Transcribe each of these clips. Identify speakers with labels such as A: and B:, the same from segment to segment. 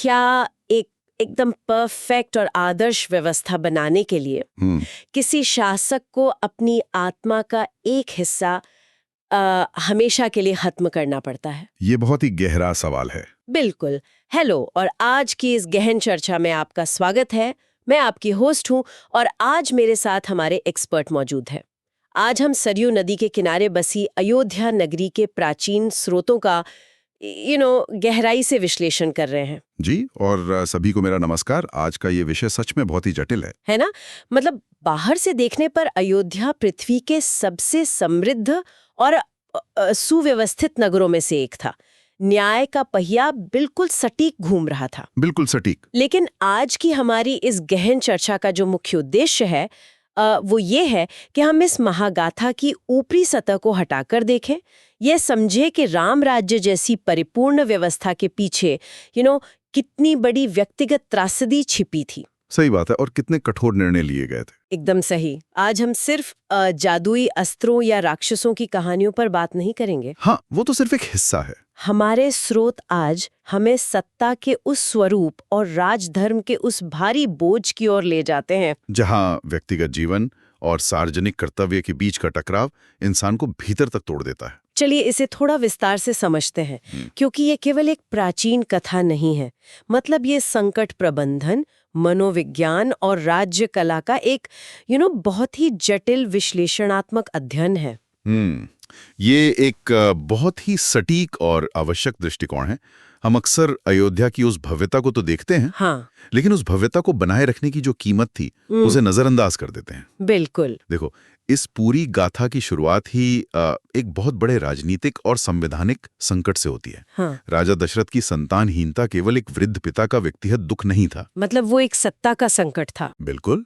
A: क्या एक एकदम परफेक्ट और आदर्श व्यवस्था बनाने के लिए किसी शासक को अपनी आत्मा का एक हिस्सा हमेशा के लिए खत्म करना पड़ता है?
B: ये बहुत ही गहरा सवाल है।
A: बिल्कुल। हेलो, और आज की इस गहन चर्चा में आपका स्वागत है। मैं आपकी होस्ट हूँ और आज मेरे साथ हमारे एक्सपर्ट मौजूद हैं। आज हम सरयू नदी के किनारे बसी अयोध्या नगरी के प्राचीन स्रोतों का गहराई से विश्लेषण कर रहे हैं।
B: जी, और सभी को मेरा नमस्कार। आज का ये विषय सच में बहुत ही जटिल है
A: ना? मतलब बाहर से देखने पर अयोध्या पृथ्वी के सबसे समृद्ध और सुव्यवस्थित नगरों में से एक था। न्याय का पहिया बिल्कुल सटीक घूम रहा था।
B: बिल्कुल सटीक।
A: लेकिन आज की हमारी इस गहन चर्चा का जो मुख्य उद्देश्य है वो ये है कि हम इस महागाथा की ऊपरी सतह को हटाकर देखें, ये समझे कि राम राज्य जैसी परिपूर्ण व्यवस्था के पीछे कितनी बड़ी व्यक्तिगत त्रासदी छिपी थी।
B: सही बात है, और कितने कठोर निर्णय लिए गए थे।
A: एकदम सही। आज हम सिर्फ जादुई अस्त्रों या राक्षसों की कहानियों पर बात नहीं करेंगे।
B: हाँ, वो तो सिर्फ एक हिस्सा है।
A: हमारे स्रोत आज हमें सत्ता के उस स्वरूप और राजधर्म के उस भारी बोझ की ओर ले जाते हैं
B: जहाँ व्यक्तिगत जीवन और सार्वजनिक कर्तव्य के बीच का टकराव इंसान को भीतर तक तोड़ देता है।
A: चलिए इसे थोड़ा विस्तार से समझते हैं, क्योंकि ये केवल एक प्राचीन कथा नहीं है। मतलब ये संकट प्रबंधन, मनोविज्ञान और राज्य कला का एक बहुत ही जटिल विश्लेषणात्मक अध्ययन है।
B: ये एक बहुत ही सटीक और आवश्यक दृष्टिकोण है। हम अक्सर अयोध्या की उस भव्यता को तो देखते हैं,
A: हाँ,
B: लेकिन उस भव्यता को बनाए रखने की जो कीमत थी उसे नजरअंदाज कर देते हैं।
A: बिल्कुल।
B: देखो, इस पूरी गाथा की शुरुआत ही एक बहुत बड़े राजनीतिक और संवैधानिक संकट से होती है।
A: हाँ।
B: राजा दशरथ की संतानहीनता केवल एक वृद्ध पिता का व्यक्तिगत दुख नहीं था।
A: मतलब वो एक सत्ता का संकट था।
B: बिल्कुल।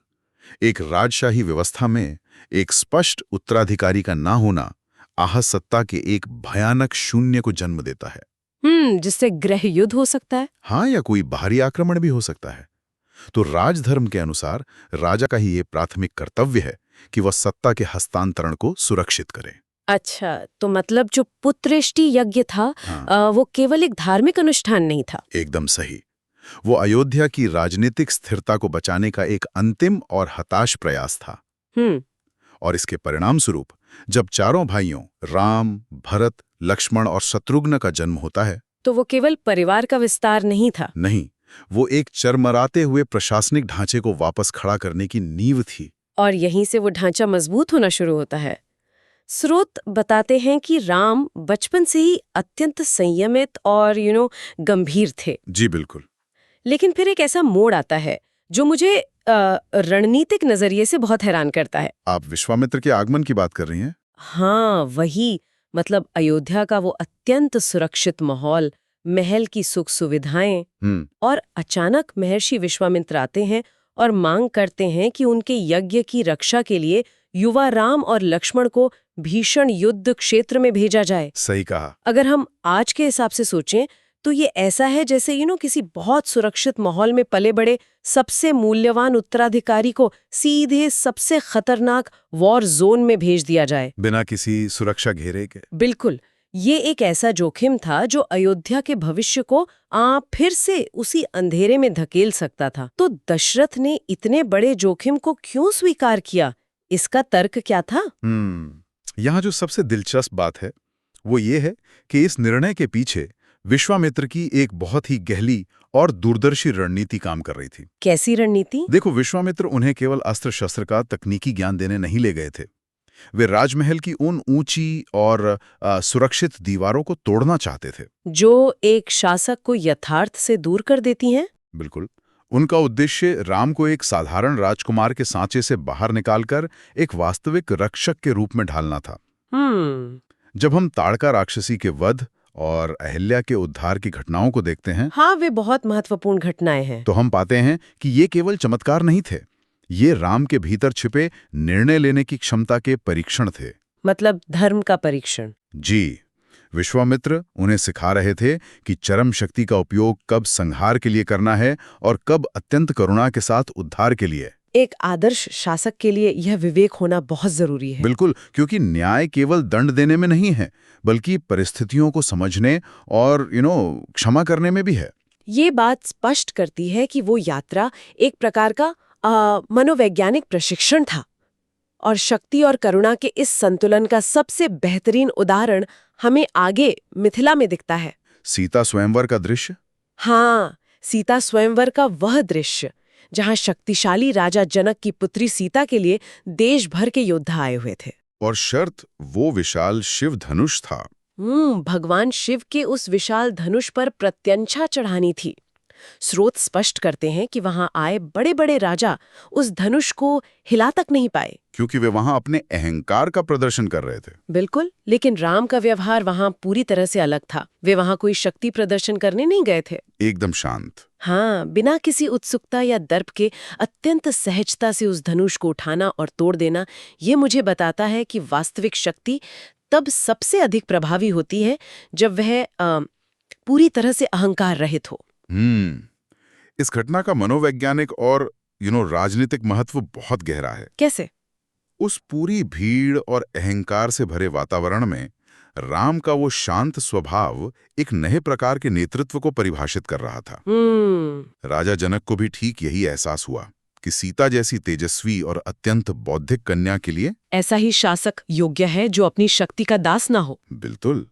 B: एक राजशाही व्यवस्था में एक स्पष्ट उत्तराधिकारी का ना होना आहत सत्ता के एक भयानक शून्य को जन्म देता है।
A: जिससे गृह युद्ध हो सकता है।
B: हाँ, या कोई बाहरी आक्रमण भी हो सकता है। तो राजधर्म के अनुसार राजा का ही ये प्राथमिक कर्तव्य है कि वह सत्ता के हस्तांतरण को सुरक्षित करे।
A: अच्छा, तो मतलब जो पुत्रेष्टि यज्ञ था,
B: हाँ।
A: वो केवल एक धार्मिक अनुष्ठान नहीं था।
B: एकदम सही। वो अयोध्या की राजनीतिक स्थिरता को बचाने का एक अंतिम और हताश प्रयास था। और इसके परिणाम स्वरूप जब चारों भाइयों राम, भरत, लक्ष्मण और शत्रुघ्न का जन्म होता है,
A: तो वो केवल परिवार का विस्तार नहीं था।
B: नहीं, वो एक चरमराते हुए प्रशासनिक ढांचे को वापस खड़ा करने की नींव थी।
A: और यहीं से वो ढांचा मजबूत होना शुरू होता है। स्रोत बताते हैं कि राम बचपन से ही अत्यंत संयमित और गंभीर थे।
B: जी बिल्कुल।
A: लेकिन फिर एक ऐसा मोड़ आता है जो मुझे रणनीतिक नजरिए से बहुत हैरान करता है।
B: आप विश्वामित्र के आगमन की बात कर रही हैं?
A: हाँ, वही। मतलब अयोध्या का वो अत्यंत सुरक्षित माहौल, महल की सुख सुविधाएं, और अचानक महर्षि विश्वामित्र आते हैं और मांग करते हैं कि उनके यज्ञ की रक्षा के लिए युवा राम और लक्ष्मण को भीषण युद्ध क्षेत्र में भेजा जाए।
B: सही कहा।
A: अगर हम आज के हिसाब से सोचें तो ये ऐसा है जैसे किसी बहुत सुरक्षित माहौल में पले बड़े सबसे मूल्यवान उत्तराधिकारी को सीधे सबसे खतरनाक वॉर जोन में भेज दिया जाए, बिना
B: किसी सुरक्षा घेरे के।
A: बिल्कुल। ये एक ऐसा जोखिम था जो अयोध्या के भविष्य को फिर से उसी अंधेरे में धकेल सकता था। तो दशरथ ने इतने बड़े जोखिम को क्यों स्वीकार किया? इसका तर्क क्या था?
B: यहाँ जो सबसे दिलचस्प बात है वो ये है कि इस निर्णय के पीछे विश्वामित्र की एक बहुत ही गहरी और दूरदर्शी रणनीति काम कर रही थी।
A: कैसी रणनीति?
B: देखो, विश्वामित्र उन्हें केवल अस्त्र शस्त्र का तकनीकी ज्ञान देने नहीं ले गए थे। वे राजमहल की उन ऊंची और सुरक्षित दीवारों को तोड़ना चाहते थे
A: जो एक शासक को यथार्थ से दूर कर देती हैं।
B: बिल्कुल। उनका उद्देश्य राम को एक साधारण राजकुमार के सांचे से बाहर निकालकर एक वास्तविक रक्षक के रूप में ढालना था। जब हम ताड़का राक्षसी के वध और अहिल्या के उद्धार की घटनाओं को देखते हैं,
A: हाँ, वे बहुत महत्वपूर्ण घटनाएं हैं,
B: तो हम पाते हैं कि ये केवल चमत्कार नहीं थे, ये राम के भीतर छिपे निर्णय लेने की क्षमता के परीक्षण थे।
A: मतलब धर्म का परीक्षण।
B: जी, विश्वामित्र उन्हें सिखा रहे थे कि चरम शक्ति का उपयोग कब संहार के लिए करना है और कब अत्यंत करुणा के साथ उद्धार के लिए।
A: एक आदर्श शासक के लिए यह विवेक होना बहुत जरूरी है।
B: बिल्कुल, क्योंकि न्याय केवल दंड देने में नहीं है, बल्कि परिस्थितियों को समझने और क्षमा करने में भी है।
A: ये बात स्पष्ट करती है कि वो यात्रा एक प्रकार का मनोवैज्ञानिक प्रशिक्षण था। और शक्ति और करुणा के इस संतुलन का सबसे बेहतरीन उदाहरण हमें आगे मिथिला में दिखता है।
B: सीता स्वयंवर का दृश्य।
A: हाँ, सीता स्वयंवर का वह दृश्य जहां शक्तिशाली राजा जनक की पुत्री सीता के लिए देश भर के योद्धा आए हुए थे।
B: और शर्त वो विशाल शिव धनुष था।
A: भगवान शिव के उस विशाल धनुष पर प्रत्यंछा चढ़ानी थी। स्रोत स्पष्ट करते हैं कि वहां आए बड़े बड़े राजा उस धनुष को हिला तक नहीं पाए,
B: क्योंकि वे वहां अपने अहंकार का प्रदर्शन कर रहे थे।
A: बिल्कुल, लेकिन राम का व्यवहार वहां पूरी तरह से अलग था। वे वहां कोई शक्ति प्रदर्शन करने नहीं गए थे।
B: एकदम शांत।
A: हाँ, बिना किसी उत्सुकता या दर्प के अत्यंत सहजता से उस धनुष को उठाना और तोड़ देना, ये मुझे बताता है कि वास्तविक शक्ति तब सबसे अधिक प्रभावी होती है जब वह पूरी तरह से अहंकार रहित हो।
B: इस घटना का मनोवैज्ञानिक और राजनीतिक महत्व बहुत गहरा है।
A: कैसे?
B: उस पूरी भीड़ और अहंकार से भरे वातावरण में राम का वो शांत स्वभाव एक नए प्रकार के नेतृत्व को परिभाषित कर रहा था। राजा जनक को भी ठीक यही एहसास हुआ कि सीता जैसी तेजस्वी और अत्यंत बौद्धिक कन्या के लिए
A: ऐसा ही शासक योग्य है जो अपनी शक्ति का दास ना हो।
B: बिल्कुल,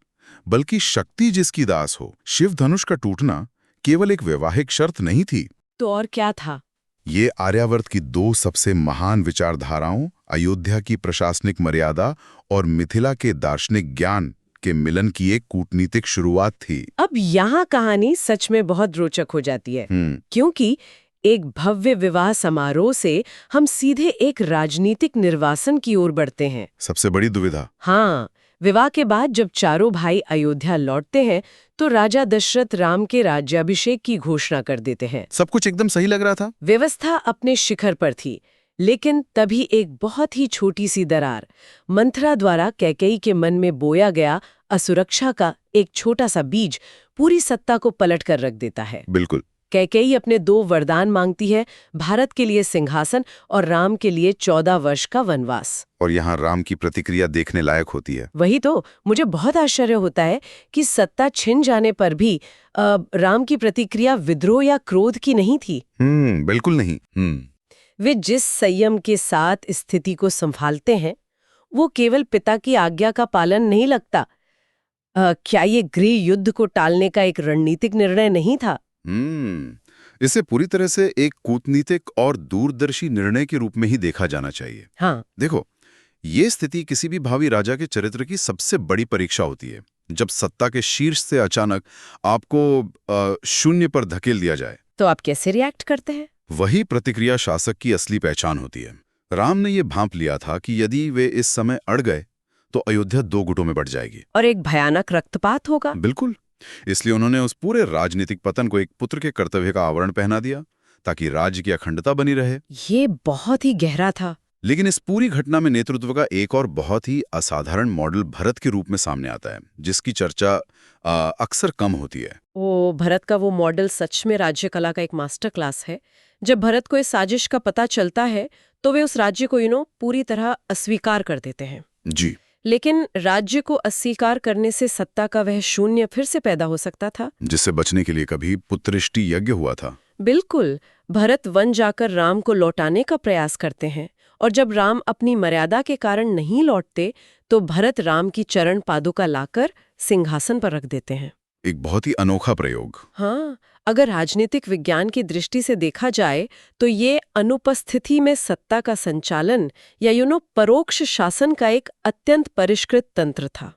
B: बल्कि शक्ति जिसकी दास हो। शिव धनुष का टूटना केवल एक वैवाहिक शर्त नहीं थी,
A: तो और क्या था?
B: ये आर्यावर्त की दो सबसे महान विचारधाराओं, अयोध्या की प्रशासनिक मर्यादा और मिथिला के दार्शनिक ज्ञान के मिलन की एक कूटनीतिक शुरुआत थी।
A: अब यहाँ कहानी सच में बहुत रोचक हो जाती है, क्योंकि एक भव्य विवाह समारोह से हम सीधे एक राजनीतिक निर्वासन की ओर बढ़ते हैं।
B: सबसे बड़ी दुविधा।
A: हाँ, विवाह के बाद जब चारों भाई अयोध्या लौटते हैं तो राजा दशरथ राम के राज्याभिषेक की घोषणा कर देते हैं।
B: सब कुछ एकदम सही लग रहा था,
A: व्यवस्था अपने शिखर पर थी, लेकिन तभी एक बहुत ही छोटी सी दरार, मंथरा द्वारा कैकेयी के मन में बोया गया असुरक्षा का एक छोटा सा बीज पूरी सत्ता को पलट कर रख देता है।
B: बिल्कुल।
A: कैकेयी अपने 2 वरदान मांगती है, भारत के लिए सिंहासन और राम के लिए 14 वर्ष का वनवास।
B: और यहाँ राम की प्रतिक्रिया देखने लायक होती है।
A: वही तो, मुझे बहुत आश्चर्य होता है कि सत्ता छिन जाने पर भी राम की प्रतिक्रिया विद्रोह या क्रोध की नहीं थी।
B: बिल्कुल नहीं।
A: वे जिस संयम के साथ स्थिति को संभालते हैं, वो केवल पिता की आज्ञा का पालन नहीं लगता। क्या ये गृह युद्ध को टालने का एक रणनीतिक निर्णय नहीं था?
B: इसे पूरी तरह से एक कूटनीतिक और दूरदर्शी निर्णय के रूप में ही देखा जाना चाहिए।
A: हाँ।
B: देखो, ये स्थिति किसी भी भावी राजा के चरित्र की सबसे बड़ी परीक्षा होती है। जब सत्ता के शीर्ष से अचानक आपको शून्य पर धकेल दिया जाए,
A: तो आप कैसे रिएक्ट करते हैं?
B: वही प्रतिक्रिया शासक की असली पहचान होती है। राम ने ये भांप लिया था कि यदि वे इस समय अड़ गए तो अयोध्या 2 गुटों में बढ़ जाएगी
A: और एक भयानक रक्तपात होगा।
B: बिल्कुल। इसलिए उन्होंने उस पूरे राजनीतिक पतन को एक पुत्र के कर्तव्य का आवरण पहना दिया, ताकि राज्य की अखंडता बनी रहे।
A: ये बहुत ही गहरा था।
B: लेकिन इस पूरी घटना में नेतृत्व का एक और बहुत ही असाधारण मॉडल भरत के रूप में सामने आता है, जिसकी चर्चा अक्सर कम होती है।
A: भरत का वो मॉडल सच में राज्य कला का एक मास्टर क्लास है। जब भरत को इस साजिश का पता चलता है तो वे उस राज्य को पूरी तरह अस्वीकार कर देते हैं।
B: जी।
A: लेकिन राज्य को अस्वीकार करने से सत्ता का वह शून्य फिर से पैदा हो सकता था, जिससे
B: बचने के लिए कभी पुत्रेष्टि यज्ञ हुआ था।
A: बिल्कुल। भरत वन जाकर राम को लौटाने का प्रयास करते हैं, और जब राम अपनी मर्यादा के कारण नहीं लौटते तो भरत राम की चरण पादुका लाकर सिंहासन पर रख देते हैं।
B: एक बहुत ही अनोखा प्रयोग।
A: हाँ, अगर राजनीतिक विज्ञान की दृष्टि से देखा जाए तो ये अनुपस्थिति में सत्ता का संचालन या परोक्ष शासन का एक अत्यंत परिष्कृत तंत्र था।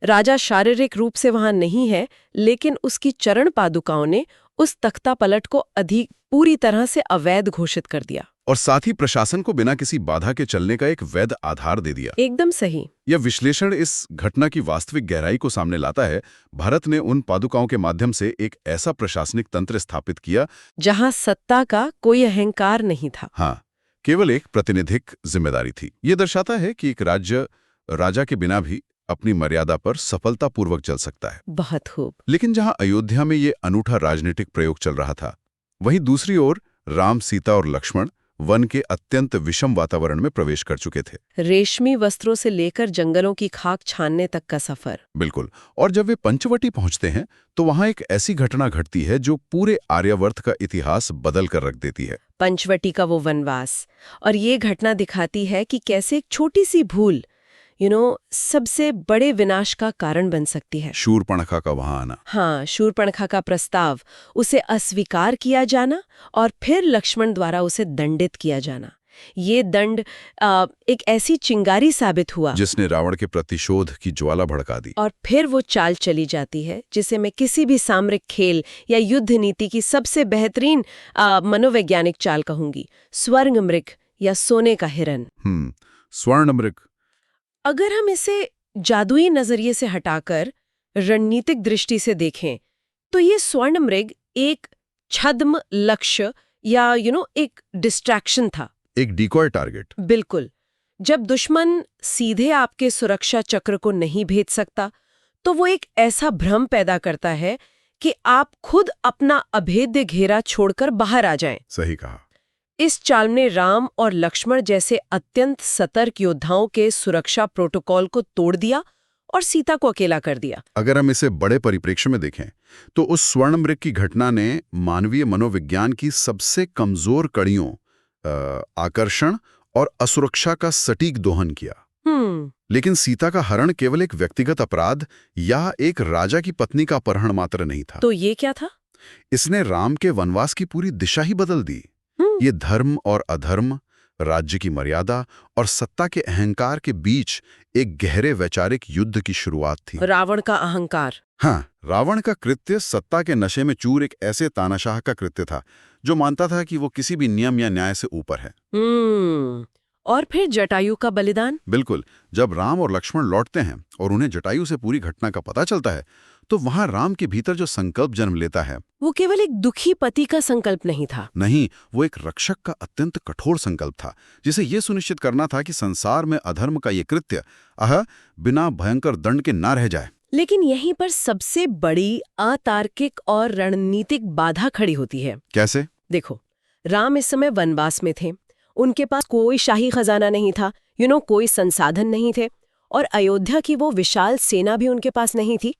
A: राजा शारीरिक रूप से वहां नहीं है, लेकिन उसकी चरण पादुकाओं ने उस तख्ता पलट को अधिक पूरी तरह से अवैध घोषित कर दिया,
B: और साथ ही प्रशासन को बिना किसी बाधा के चलने का एक वैध आधार दे दिया।
A: एकदम सही।
B: यह विश्लेषण इस घटना की वास्तविक गहराई को सामने लाता है। भारत ने उन पादुकाओं के माध्यम से एक ऐसा प्रशासनिक तंत्र स्थापित किया
A: जहां सत्ता का कोई अहंकार नहीं था।
B: हाँ, केवल एक प्रातिनिधिक जिम्मेदारी थी। ये दर्शाता है कि एक राज्य राजा के बिना भी अपनी मर्यादा पर सफलतापूर्वक चल सकता है।
A: बहुत खूब।
B: लेकिन जहां अयोध्या में ये अनूठा राजनीतिक प्रयोग चल रहा था, वहीं दूसरी ओर राम, सीता और लक्ष्मण वन के अत्यंत विषम वातावरण में प्रवेश कर चुके थे।
A: रेशमी वस्त्रों से लेकर जंगलों की खाक छानने तक का सफर।
B: बिल्कुल। और जब वे पंचवटी पहुंचते हैं तो वहां एक ऐसी घटना घटती है जो पूरे आर्यावर्त का इतिहास बदल कर रख देती है।
A: पंचवटी का वो वनवास। और ये घटना दिखाती है कि कैसे एक छोटी सी भूल सबसे बड़े विनाश का कारण बन सकती है।
B: शूर्पणखा का वहां आना।
A: हाँ, शूर्पणखा का प्रस्ताव, उसे अस्वीकार किया जाना और फिर लक्ष्मण द्वारा उसे दंडित किया जाना। ये दंड एक ऐसी चिंगारी साबित हुआ
B: जिसने रावण के प्रतिशोध की ज्वाला भड़का दी।
A: और फिर वो चाल चली जाती है जिसे मैं किसी भी सामरिक खेल या युद्ध नीति की सबसे बेहतरीन मनोवैज्ञानिक चाल कहूंगी, स्वर्ण मृग या सोने का हिरन।
B: स्वर्ण मृग।
A: अगर हम इसे जादुई नजरिए से हटाकर रणनीतिक दृष्टि से देखें तो ये स्वर्ण मृग एक छद्म लक्ष्य या एक डिस्ट्रैक्शन था,
B: एक डिकॉय टारगेट।
A: बिल्कुल। जब दुश्मन सीधे आपके सुरक्षा चक्र को नहीं भेज सकता तो वो एक ऐसा भ्रम पैदा करता है कि आप खुद अपना अभेद्य घेरा छोड़कर बाहर आ जाएं।
B: सही कहा।
A: इस चाल ने राम और लक्ष्मण जैसे अत्यंत सतर्क योद्धाओं के सुरक्षा प्रोटोकॉल को तोड़ दिया और सीता को अकेला कर दिया।
B: अगर हम इसे बड़े परिप्रेक्ष्य में देखें तो उस स्वर्ण मृग की घटना ने मानवीय मनोविज्ञान की सबसे कमजोर कड़ियों आकर्षण और असुरक्षा का सटीक दोहन किया। लेकिन सीता का हरण केवल एक व्यक्तिगत अपराध या एक राजा की पत्नी का अपहरण मात्र नहीं था।
A: तो ये क्या था?
B: इसने राम के वनवास की पूरी दिशा ही बदल दी। ये धर्म और अधर्म, राज्य की मर्यादा और सत्ता के अहंकार के बीच एक गहरे वैचारिक युद्ध की शुरुआत थी। रावण का अहंकार। हाँ, रावण का कृत्य सत्ता के नशे में चूर एक ऐसे तानाशाह का कृत्य था जो मानता था कि वो किसी भी नियम या न्याय से ऊपर है।
A: और फिर जटायु का बलिदान।
B: बिल्कुल। जब राम और लक्ष्मण लौटते हैं और उन्हें जटायु से पूरी घटना का पता चलता है तो वहां राम के भीतर जो संकल्प जन्म लेता है
A: वो केवल एक दुखी पति का संकल्प नहीं था।
B: नहीं, वो एक रक्षक का अत्यंत कठोर संकल्प था, जिसे ये सुनिश्चित करना था कि संसार में अधर्म का ये कृत्य बिना भयंकर दंड के ना रह जाए।
A: लेकिन यहीं पर सबसे बड़ी अतार्किक और रणनीतिक बाधा खड़ी होती है।
B: कैसे?
A: देखो, राम इस समय वनवास में थे, उनके पास कोई शाही खजाना नहीं था, कोई संसाधन नहीं थे, और अयोध्या की वो विशाल सेना भी उनके पास नहीं थी।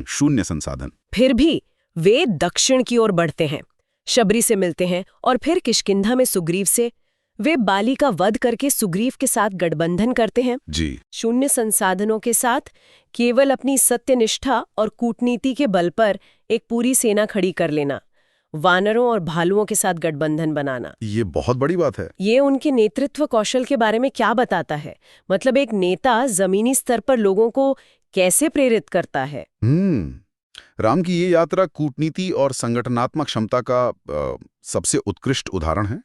B: शून्य संसाधन।
A: फिर भी वे दक्षिण की ओर बढ़ते हैं, शबरी से मिलते हैं और फिर किष्किंधा में सुग्रीव से। वे बाली का वध करके सुग्रीव के साथ गठबंधन करते हैं।
B: जी।
A: शून्य संसाधनों के साथ केवल अपनी सत्यनिष्ठा और कूटनीति के बल पर एक पूरी सेना खड़ी कर लेना, वानरों और भालुओं के साथ गठबंधन बनाना,
B: ये बहुत बड़ी बात है।
A: ये उनके नेतृत्व कौशल के बारे में क्या बताता है? मतलब एक नेता जमीनी स्तर पर लोगों को कैसे प्रेरित करता है।
B: राम की ये यात्रा कूटनीति और संगठनात्मक क्षमता का सबसे उत्कृष्ट उदाहरण है।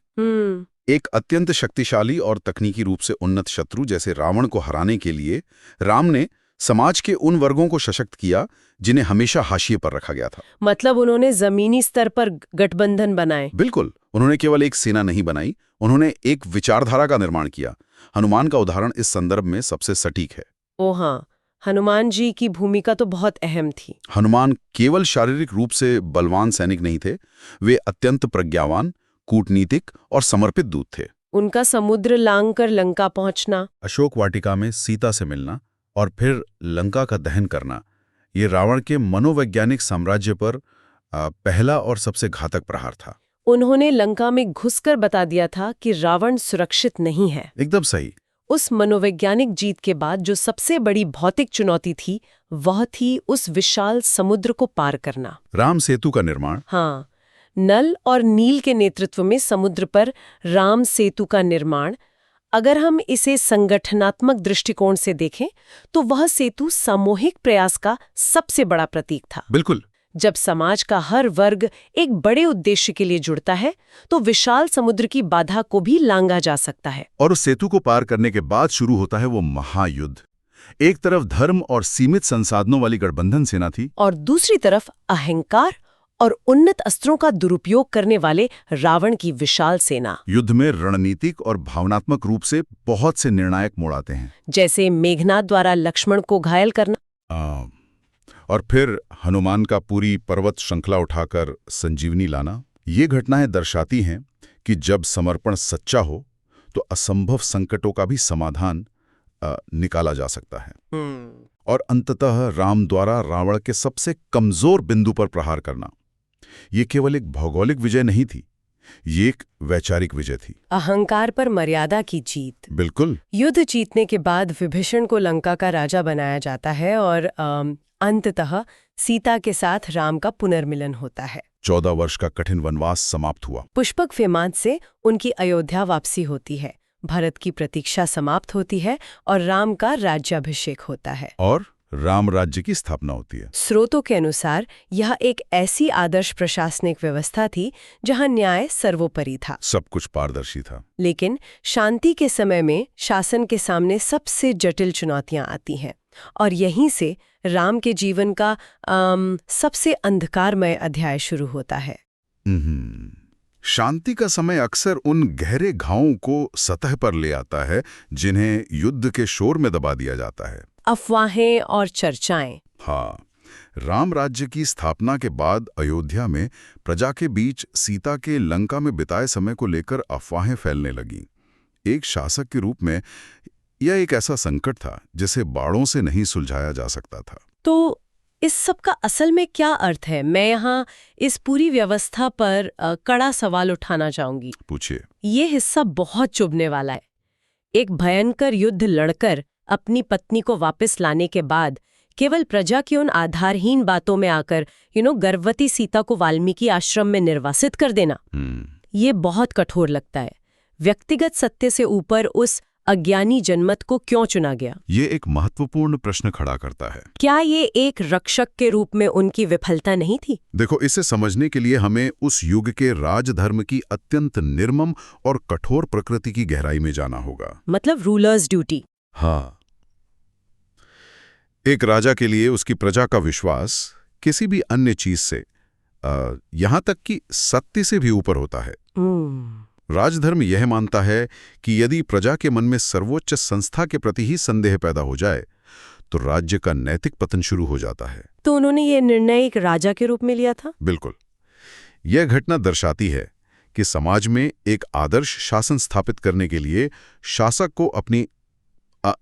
B: एक अत्यंत शक्तिशाली और तकनीकी रूप से उन्नत शत्रु जैसे रावण को हराने के लिए राम ने समाज के उन वर्गों को सशक्त किया जिन्हें हमेशा हाशिए पर रखा गया था।
A: मतलब उन्होंने जमीनी स्तर पर गठबंधन बनाए।
B: बिल्कुल। उन्होंने केवल एक सेना नहीं बनाई, उन्होंने एक विचारधारा का निर्माण किया। हनुमान का उदाहरण इस संदर्भ में सबसे सटीक है।
A: ओ हाँ, हनुमान जी की भूमिका तो बहुत अहम थी।
B: हनुमान केवल शारीरिक रूप से बलवान सैनिक नहीं थे, वे अत्यंत प्रज्ञावान, कूटनीतिक और समर्पित दूत थे।
A: उनका समुद्र लांघकर लंका पहुंचना,
B: अशोक वाटिका में सीता से मिलना और फिर लंका का दहन करना, ये रावण के मनोवैज्ञानिक साम्राज्य पर पहला और सबसे घातक प्रहार था।
A: उन्होंने लंका में घुसकर बता दिया था कि रावण सुरक्षित नहीं है।
B: एकदम सही।
A: उस मनोवैज्ञानिक जीत के बाद जो सबसे बड़ी भौतिक चुनौती थी वह थी उस विशाल समुद्र को पार करना।
B: राम सेतु का निर्माण।
A: हाँ, नल और नील के नेतृत्व में समुद्र पर राम सेतु का निर्माण। अगर हम इसे संगठनात्मक दृष्टिकोण से देखें तो वह सेतु सामूहिक प्रयास का सबसे बड़ा प्रतीक था।
B: बिल्कुल।
A: जब समाज का हर वर्ग एक बड़े उद्देश्य के लिए जुड़ता है तो विशाल समुद्र की बाधा को भी लांघा जा सकता है।
B: और उस सेतु को पार करने के बाद शुरू होता है वो महायुद्ध। एक तरफ धर्म और सीमित संसाधनों वाली गठबंधन सेना थी
A: और दूसरी तरफ अहंकार और उन्नत अस्त्रों का दुरुपयोग करने वाले रावण की विशाल सेना।
B: युद्ध में रणनीतिक और भावनात्मक रूप से बहुत से निर्णायक मोड़ आते हैं,
A: जैसे मेघनाद द्वारा लक्ष्मण को घायल करना
B: और फिर हनुमान का पूरी पर्वत श्रृंखला उठाकर संजीवनी लाना। ये घटनाएं दर्शाती हैं कि जब समर्पण सच्चा हो तो असंभव संकटों का भी समाधान निकाला जा सकता है। और अंततः राम द्वारा रावण के सबसे कमजोर बिंदु पर प्रहार करना, ये केवल एक भौगोलिक विजय नहीं थी, ये एक वैचारिक विजय थी।
A: अहंकार पर मर्यादा की जीत।
B: बिल्कुल।
A: युद्ध जीतने के बाद विभीषण को लंका का राजा बनाया जाता है और अंततः सीता के साथ राम का पुनर्मिलन होता है।
B: 14 वर्ष का कठिन वनवास समाप्त हुआ।
A: पुष्पक विमान से उनकी अयोध्या वापसी होती है, भरत की प्रतीक्षा समाप्त होती है और राम का राज्याभिषेक होता है
B: और राम राज्य की स्थापना होती है।
A: स्रोतों के अनुसार यह एक ऐसी आदर्श प्रशासनिक व्यवस्था थी जहां न्याय सर्वोपरि था,
B: सब कुछ पारदर्शी था। लेकिन
A: शांति के समय में शासन के सामने सबसे जटिल चुनौतियां आती हैं और यहीं से राम के जीवन का सबसे अंधकारमय अध्याय शुरू होता है।
B: शांति का समय अक्सर उन गहरे घावों को सतह पर ले आता है जिन्हें युद्ध के शोर में दबा दिया जाता है।
A: अफवाहें और चर्चाएं।
B: हाँ, राम राज्य की स्थापना के बाद अयोध्या में प्रजा के बीच सीता के लंका में बिताए समय को लेकर अफवाहें फैलने लगीं। एक शासक के रूप में यह एक ऐसा संकट था जिसे बाणों से नहीं सुलझाया जा सकता था।
A: तो इस सब का असल में क्या अर्थ है? मैं यहाँ इस पूरी व्यवस्था पर कड़ा सवाल उठाना चाहूंगी।
B: पूछिए।
A: ये हिस्सा बहुत चुभने वाला है। एक भयंकर युद्ध लड़कर अपनी पत्नी को वापस लाने के बाद केवल प्रजा की उन आधारहीन बातों में आकर गर्भवती सीता को वाल्मीकि आश्रम में निर्वासित कर देना, ये बहुत कठोर लगता है। व्यक्तिगत सत्य से ऊपर उस अज्ञानी जनमत को क्यों चुना गया?
B: ये एक महत्वपूर्ण प्रश्न खड़ा करता है।
A: क्या ये एक रक्षक के रूप में उनकी विफलता नहीं थी?
B: देखो, इसे समझने के लिए हमें उस युग के राजधर्म की अत्यंत निर्मम और कठोर प्रकृति की गहराई में जाना होगा।
A: मतलब रूलर्स ड्यूटी।
B: हाँ, एक राजा के लिए उसकी प्रजा का विश्वास किसी भी अन्य चीज से, यहां तक कि सत्य से भी ऊपर होता है। राजधर्म यह मानता है कि यदि प्रजा के मन में सर्वोच्च संस्था के प्रति ही संदेह पैदा हो जाए तो राज्य का नैतिक पतन शुरू हो जाता है।
A: तो उन्होंने ये निर्णय एक राजा के रूप में लिया था?
B: बिल्कुल। यह घटना दर्शाती है कि समाज में एक आदर्श शासन स्थापित करने के लिए शासक को अपनी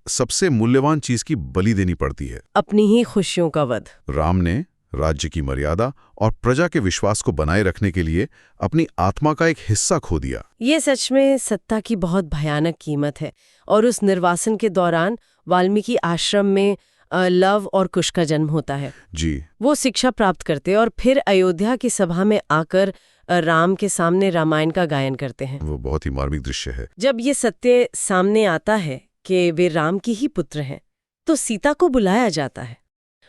B: सबसे मूल्यवान चीज की बलि देनी पड़ती है,
A: अपनी ही खुशियों का वध।
B: राम ने राज्य की मर्यादा और प्रजा के विश्वास को बनाए रखने के लिए अपनी आत्मा का एक हिस्सा खो दिया।
A: ये सच में सत्ता की बहुत भयानक कीमत है। और उस निर्वासन के दौरान वाल्मीकि आश्रम में लव और कुश का जन्म होता है।
B: जी।
A: वो शिक्षा प्राप्त करते और फिर अयोध्या की सभा में आकर राम के सामने रामायण का गायन करते हैं।
B: वो बहुत ही मार्मिक दृश्य है।
A: जब ये सत्य सामने आता है कि वे राम की ही पुत्र हैं, तो सीता को बुलाया जाता है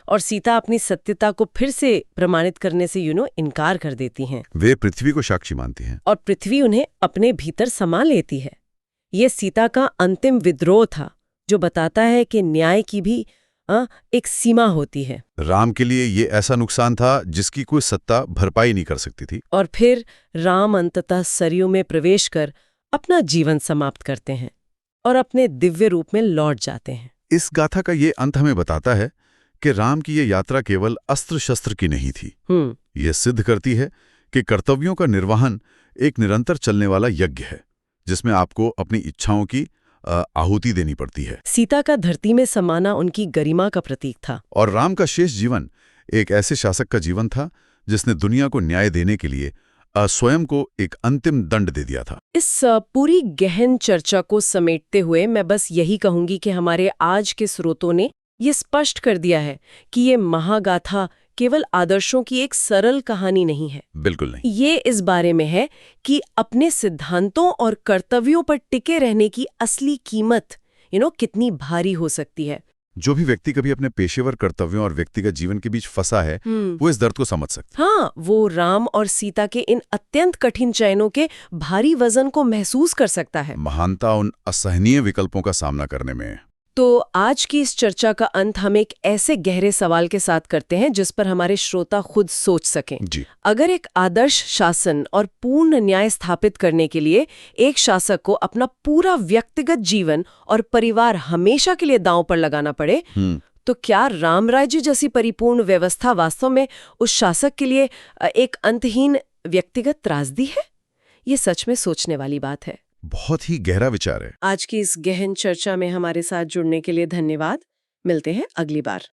A: और सीता अपनी सत्यता को फिर से प्रमाणित करने से इनकार कर देती हैं।
B: वे पृथ्वी को साक्षी मानती हैं
A: और पृथ्वी उन्हें अपने भीतर समा लेती है। ये सीता का अंतिम विद्रोह था जो बताता है कि न्याय की भी एक सीमा होती है।
B: राम के लिए ये ऐसा नुकसान था जिसकी कोई सत्ता भरपाई नहीं कर सकती थी।
A: और फिर राम अंततः सरयू में प्रवेश कर अपना जीवन समाप्त करते हैं और अपने दिव्य रूप में लौट जाते हैं।
B: इस गाथा का ये अंत हमें बताता है कि राम की ये यात्रा केवल अस्त्र शस्त्र की नहीं थी। ये सिद्ध करती है कि कर्तव्यों का निर्वहन एक निरंतर चलने वाला यज्ञ है जिसमें आपको अपनी इच्छाओं की आहुति देनी पड़ती है।
A: सीता का धरती में समाना उनकी गरिमा का प्रतीक था
B: और राम का शेष जीवन एक ऐसे शासक का जीवन था जिसने दुनिया को न्याय देने के लिए स्वयं को एक अंतिम दंड दे दिया था।
A: इस पूरी गहन चर्चा को समेटते हुए मैं बस यही कहूंगी कि हमारे आज के स्रोतों ने ये स्पष्ट कर दिया है कि ये महागाथा केवल आदर्शों की एक सरल कहानी नहीं है।
B: बिल्कुल नहीं।
A: ये इस बारे में है कि अपने सिद्धांतों और कर्तव्यों पर टिके रहने की असली कीमत कितनी भारी हो सकती है।
B: जो भी व्यक्ति कभी अपने पेशेवर कर्तव्यों और व्यक्तिगत जीवन के बीच फंसा है वो इस दर्द को समझ सकता है।
A: हाँ, वो राम और सीता के इन अत्यंत कठिन चयनों के भारी वजन को महसूस कर सकता है।
B: महानता उन असहनीय विकल्पों का सामना करने में।
A: तो आज की इस चर्चा का अंत हम एक ऐसे गहरे सवाल के साथ करते हैं जिस पर हमारे श्रोता खुद सोच सकें।
B: जी।
A: अगर एक आदर्श शासन और पूर्ण न्याय स्थापित करने के लिए एक शासक को अपना पूरा व्यक्तिगत जीवन और परिवार हमेशा के लिए दांव पर लगाना पड़े, तो क्या राम राज्य जैसी परिपूर्ण व्यवस्था वास्तव में उस शासक के लिए एक अंतहीन व्यक्तिगत त्रासदी है, ये सच में सोचने वाली बात है।
B: बहुत ही गहरा विचार है।
A: आज की इस गहन चर्चा में हमारे साथ जुड़ने के लिए धन्यवाद। मिलते हैं अगली बार।